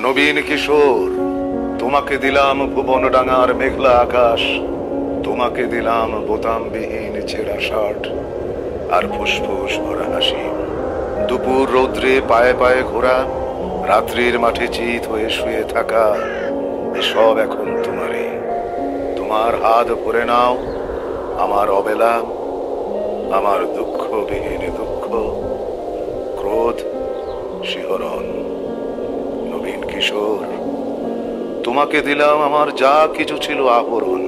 নবীন কিশোর, তোমাকে দিলাম ভুবন ডাঙার মেঘলা আকাশ, তোমাকে দিলাম বোতামবিহীন ছেঁড়া শার্ট আর ফুসফুস ভরা হাসি। দুপুর রৌদ্রে পায়ে পায়ে ঘোরা, রাত্রির মাঠে চিত হয়ে শুয়ে থাকা, এসব এখন তোমারই। তোমার হাত ভরে নাও আমার অবেলা, আমার দুঃখবিহীন দুঃখ, ক্রোধ, শিহরণ। নবীন কিশোর, তোমাকে দিলাম আমার যা কিছু ছিল আহরণ।